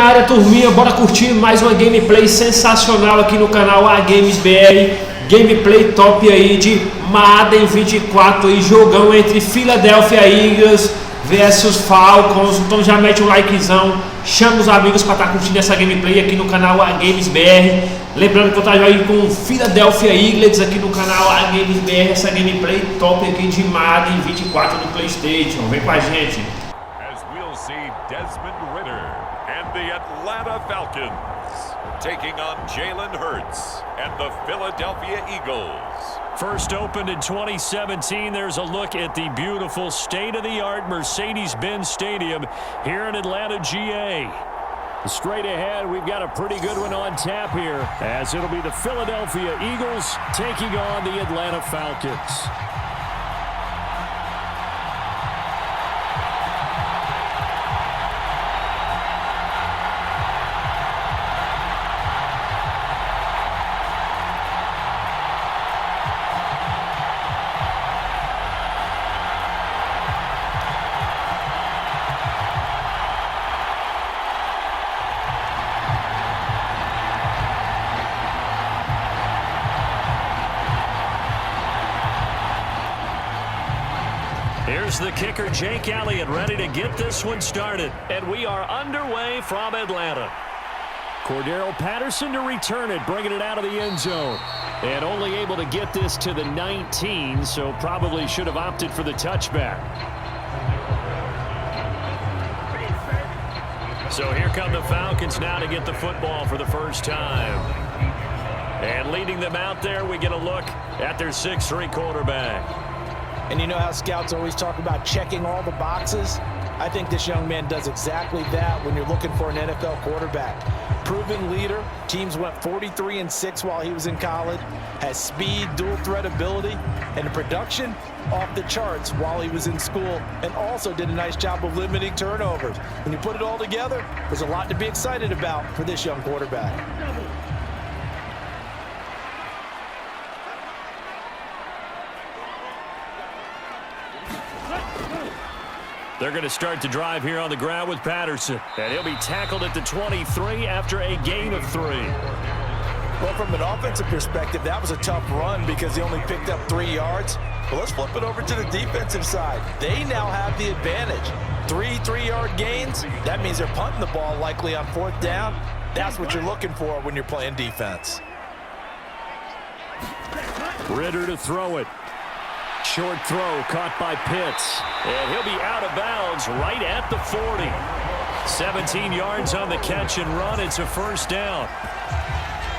área, turminha, bora curtir mais uma gameplay sensacional aqui no canal A Games BR. Gameplay top aí de Madden 24 aí, jogão entre Philadelphia Eagles versus Falcons. Então já mete um likezão, chama os amigos para estar curtindo essa gameplay aqui no canal A Games BR. Lembrando que eu estou aí com Philadelphia Eagles aqui no canal A Games BR, essa gameplay top aqui de Madden 24 do PlayStation. Vem com a gente. The Atlanta Falcons taking on Jalen Hurts and the Philadelphia Eagles. First opened in 2017, there's a look at the beautiful state-of-the-art Mercedes-Benz Stadium here in Atlanta, GA. Straight ahead, we've got a pretty good one on tap here, as it'll be the Philadelphia Eagles taking on the Atlanta Falcons. Here's the kicker, Jake Elliott, ready to get this one started. And we are underway from Atlanta. Cordero Patterson to return it, bringing it out of the end zone. And only able to get this to the 19, so probably should have opted for the touchback. So here come the Falcons now to get the football for the first time. And leading them out there, we get a look at their 6'3" quarterback. And you know how scouts always talk about checking all the boxes? I think this young man does exactly that when you're looking for an NFL quarterback. Proven leader, teams went 43-6 while he was in college, has speed, dual threat ability, and the production off the charts while he was in school, and also did a nice job of limiting turnovers. When you put it all together, there's a lot to be excited about for this young quarterback. They're going to start the drive here on the ground with Patterson. And he'll be tackled at the 23 after a gain of 3. Well, from an offensive perspective, that was a tough run because he only picked up 3 yards. But let's flip it over to the defensive side. They now have the advantage. 3-3-yard gains. That means they're punting the ball likely on 4th down. That's what you're looking for when you're playing defense. Ritter to throw it. Short throw caught by Pitts. And he'll be out of bounds right at the 40. 17 yards on the catch and run. It's a first down.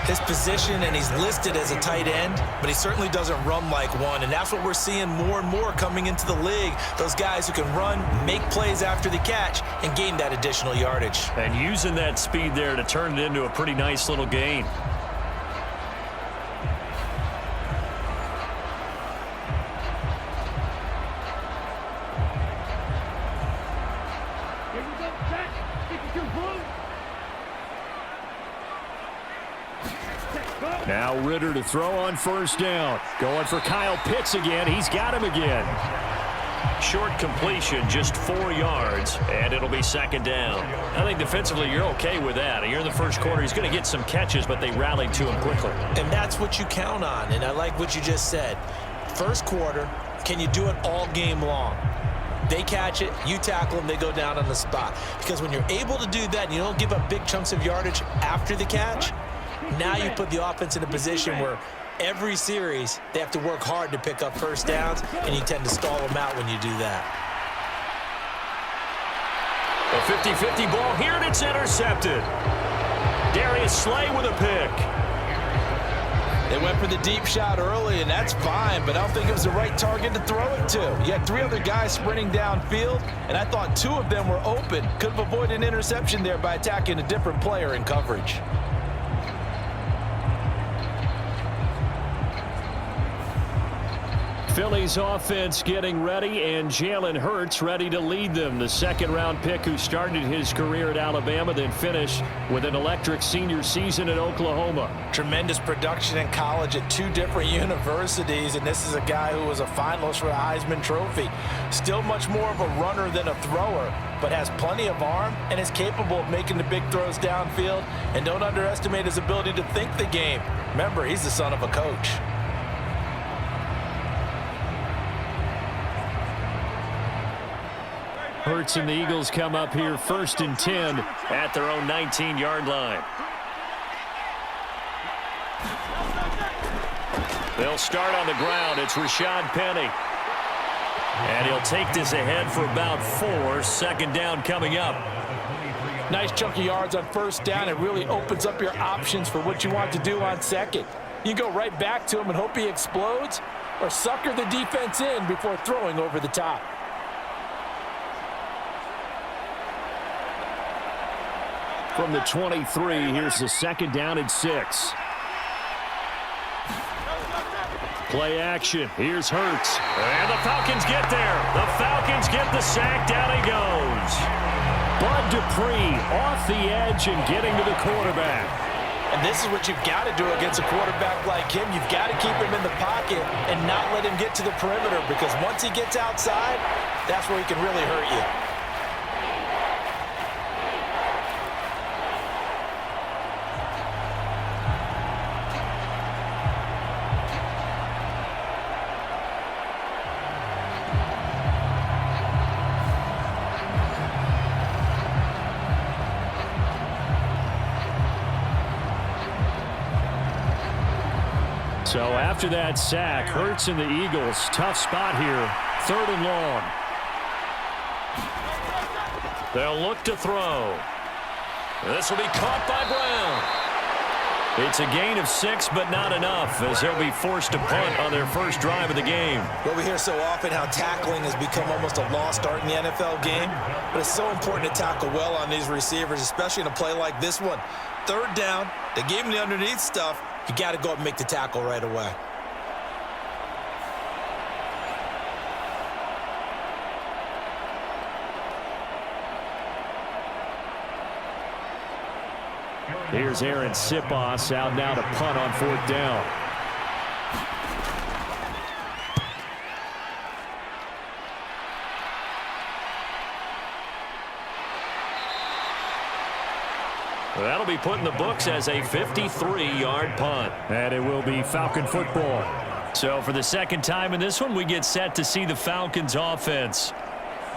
His position, and he's listed as a tight end, but he certainly doesn't run like one. And that's what we're seeing more and more coming into the league. Those guys who can run, make plays after the catch, and gain that additional yardage. And using that speed there to turn it into a pretty nice little gain. Now Ritter to throw on first down. Going for Kyle Pitts again. He's got him again. Short completion, just 4 yards, and it'll be second down. I think defensively you're okay with that. You're in the first quarter. He's going to get some catches, but they rallied to him quickly. And that's what you count on, and I like what you just said. First quarter, can you do it all game long? They catch it, you tackle them, they go down on the spot. Because when you're able to do that and you don't give up big chunks of yardage after the catch, now you put the offense in a position where every series they have to work hard to pick up first downs, and you tend to stall them out when you do that. A 50-50 ball here, and it's intercepted. Darius Slay with a pick. They went for the deep shot early, and that's fine, but I don't think it was the right target to throw it to. You had 3 other guys sprinting downfield, and I thought 2 of them were open. Could have avoided an interception there by attacking a different player in coverage. Philly's offense getting ready, and Jalen Hurts ready to lead them. The second-round pick who started his career at Alabama, then finished with an electric senior season at Oklahoma. Tremendous production in college at 2 different universities, and this is a guy who was a finalist for the Heisman Trophy. Still much more of a runner than a thrower, but has plenty of arm and is capable of making the big throws downfield. And don't underestimate his ability to think the game. Remember, he's the son of a coach. Hurts and the Eagles come up here 1st and 10 at their own 19-yard line. They'll start on the ground. It's Rashad Penny. And he'll take this ahead for about 4. Second down coming up. Nice chunky yards on first down. It really opens up your options for what you want to do on second. You go right back to him and hope he explodes, or sucker the defense in before throwing over the top. From the 23, here's the second down and 6. Play action. Here's Hurts. And the Falcons get there. The Falcons get the sack. Down he goes. Bud Dupree off the edge and getting to the quarterback. And this is what you've got to do against a quarterback like him. You've got to keep him in the pocket and not let him get to the perimeter, because once he gets outside, that's where he can really hurt you. So after that sack, Hurts and the Eagles, tough spot here, 3rd and long. They'll look to throw. This will be caught by Brown. It's a gain of 6, but not enough, as they'll be forced to punt on their first drive of the game. Well, we hear so often how tackling has become almost a lost art in the NFL game, but it's so important to tackle well on these receivers, especially in a play like this one. 3rd down, they gave him the underneath stuff. You got to go up and make the tackle right away. Here's Aaron Sipos out now to punt on 4th down. That'll be put in the books as a 53-yard punt. And it will be Falcon football. So for the second time in this one, we get set to see the Falcons offense.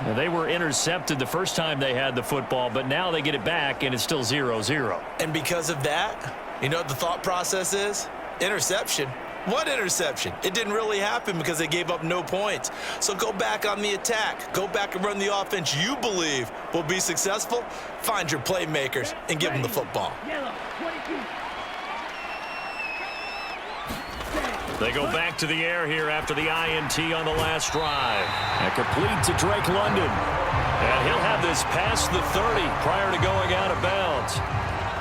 Now, they were intercepted the first time they had the football, but now they get it back, and it's still 0-0. And because of that, you know what the thought process is? Interception. What interception? It didn't really happen because they gave up no points. So go back on the attack. Go back and run the offense you believe will be successful. Find your playmakers and give them the football. They go back to the air here after the INT on the last drive. And complete to Drake London. And he'll have this past the 30 prior to going out of bounds.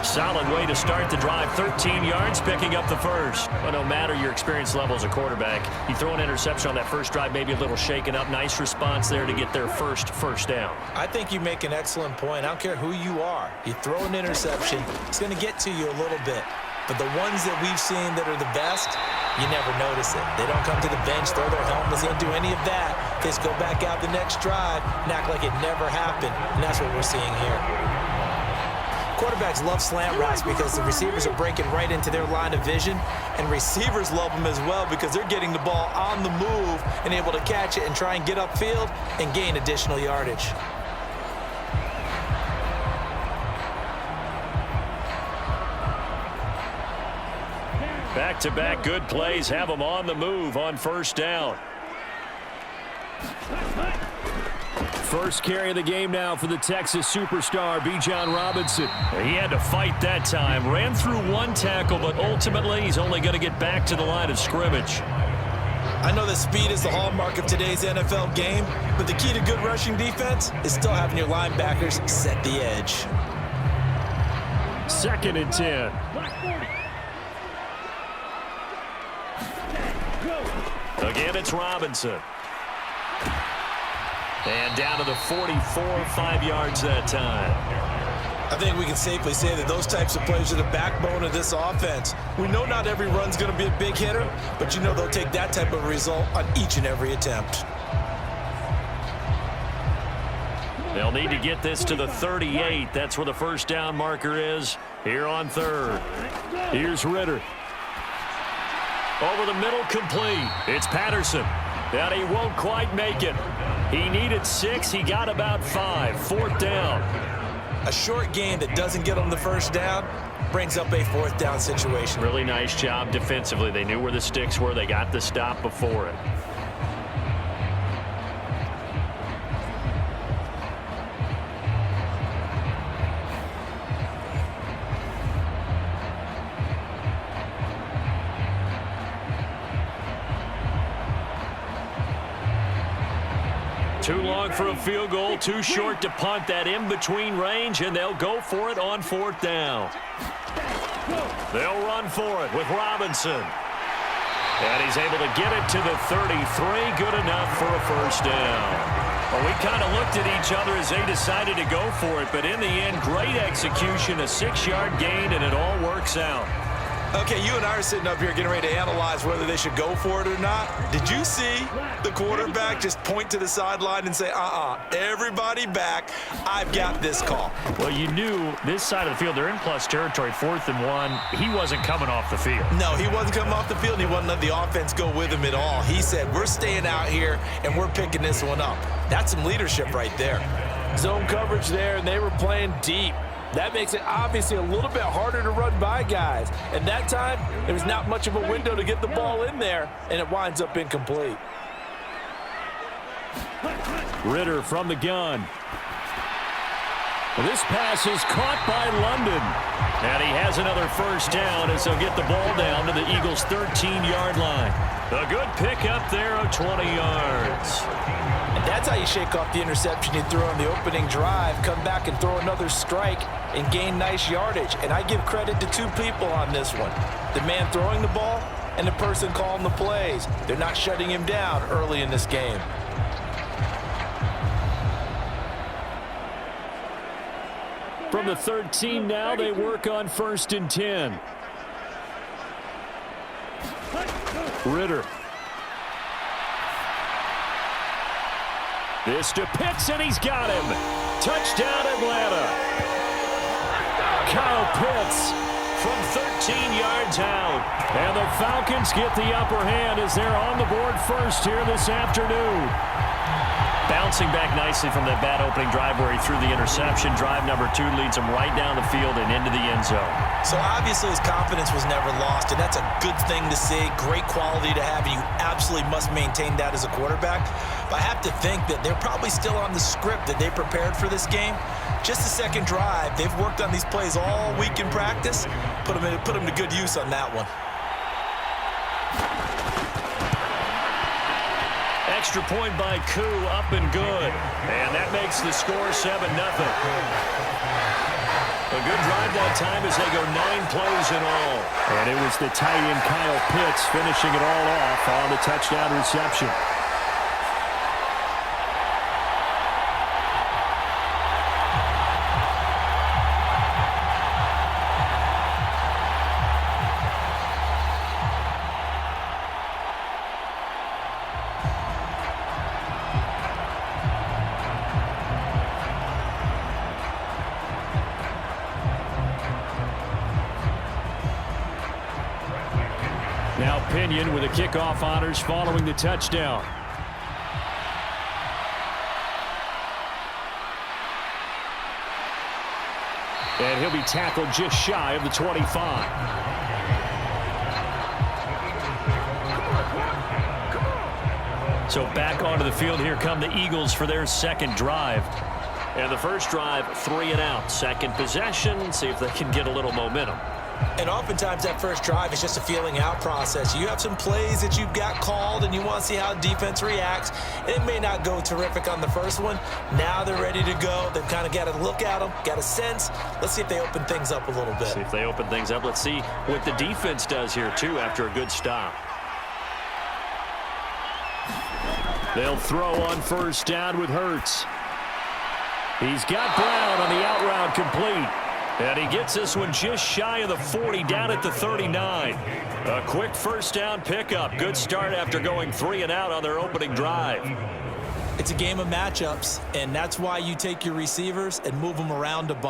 Solid way to start the drive. 13 yards, picking up the first. But no matter your experience level as a quarterback, you throw an interception on that first drive, maybe a little shaken up. Nice response there to get their first down. I think you make an excellent point. I don't care who you are. You throw an interception, it's going to get to you a little bit. But the ones that we've seen that are the best, you never notice it. They don't come to the bench, throw their helmets, they don't do any of that. They just go back out the next drive and act like it never happened. And that's what we're seeing here. Quarterbacks love slant routes because the receivers are breaking right into their line of vision, and receivers love them as well because they're getting the ball on the move and able to catch it and try and get upfield and gain additional yardage. Back-to-back good plays have them on the move on first down. First carry of the game now for the Texas superstar, Bijan Robinson. He had to fight that time. Ran through one tackle, but ultimately he's only going to get back to the line of scrimmage. I know that speed is the hallmark of today's NFL game, but the key to good rushing defense is still having your linebackers set the edge. 2nd and 10. Again, it's Robinson. And down to the 44, 5 yards that time. I think we can safely say that those types of plays are the backbone of this offense. We know not every run's going to be a big hitter, but you know they'll take that type of result on each and every attempt. They'll need to get this to the 38. That's where the first down marker is here on third. Here's Ritter. Over the middle, complete. It's Patterson. And he won't quite make it. He needed 6. He got about 5. Fourth down. A short gain that doesn't get them the first down brings up a fourth down situation. Really nice job defensively. They knew where the sticks were. They got the stop before it. Too long for a field goal, too short to punt. That in-between range, and they'll go for it on fourth down. They'll run for it with Robinson. And he's able to get it to the 33. Good enough for a first down. Well, we kind of looked at each other as they decided to go for it, but in the end, great execution, a 6-yard gain, and it all works out. Okay, you and I are sitting up here getting ready to analyze whether they should go for it or not. Did you see the quarterback just point to the sideline and say, everybody back, I've got this call? Well, you knew this side of the field, they're in plus territory, 4th and 1. He wasn't coming off the field. No, he wasn't coming off the field, and he wasn't letting the offense go with him at all. He said, we're staying out here, and we're picking this one up. That's some leadership right there. Zone coverage there, and they were playing deep. That makes it obviously a little bit harder to run by guys. And that time, there was not much of a window to get the ball in there, and it winds up incomplete. Ritter from the gun. This pass is caught by London. And he has another first down as they'll get the ball down to the Eagles' 13-yard line. A good pickup there of 20 yards. And that's how you shake off the interception you threw on the opening drive, come back and throw another strike and gain nice yardage. And I give credit to 2 people on this one. The man throwing the ball and the person calling the plays. They're not shutting him down early in this game. From the 13 now, they work on 1st and 10. Ritter. This to Pitts, and he's got him. Touchdown, Atlanta. Kyle Pitts from 13 yards out. And the Falcons get the upper hand as they're on the board first here this afternoon. Bouncing back nicely from that bad opening drive where he threw the interception. Drive number 2 leads him right down the field and into the end zone. So obviously his confidence was never lost, and that's a good thing to see. Great quality to have, and you absolutely must maintain that as a quarterback. But I have to think that they're probably still on the script that they prepared for this game. Just the second drive. They've worked on these plays all week in practice. Put them to good use on that one. Extra point by Koo, up and good. And that makes the score 7-0. A good drive that time as they go 9 plays in all. And it was the tight end Kyle Pitts finishing it all off on the touchdown reception. Now Pinion with the kickoff honors following the touchdown. And he'll be tackled just shy of the 25. So back onto the field, here come the Eagles for their second drive. And the first drive, 3 and out. Second possession, see if they can get a little momentum. And oftentimes that first drive is just a feeling out process. You have some plays that you've got called and you want to see how defense reacts. It may not go terrific on the first one. Now they're ready to go. They've kind of got to look at them, got a sense. Let's see if they open things up a little bit. See if they open things up. Let's see what the defense does here, too, after a good stop. They'll throw on first down with Hurts. He's got Brown on the out route complete. And he gets this one just shy of the 40, down at the 39. A quick first down pickup. Good start after going 3 and out on their opening drive. It's a game of matchups, and that's why you take your receivers and move them around a bunch.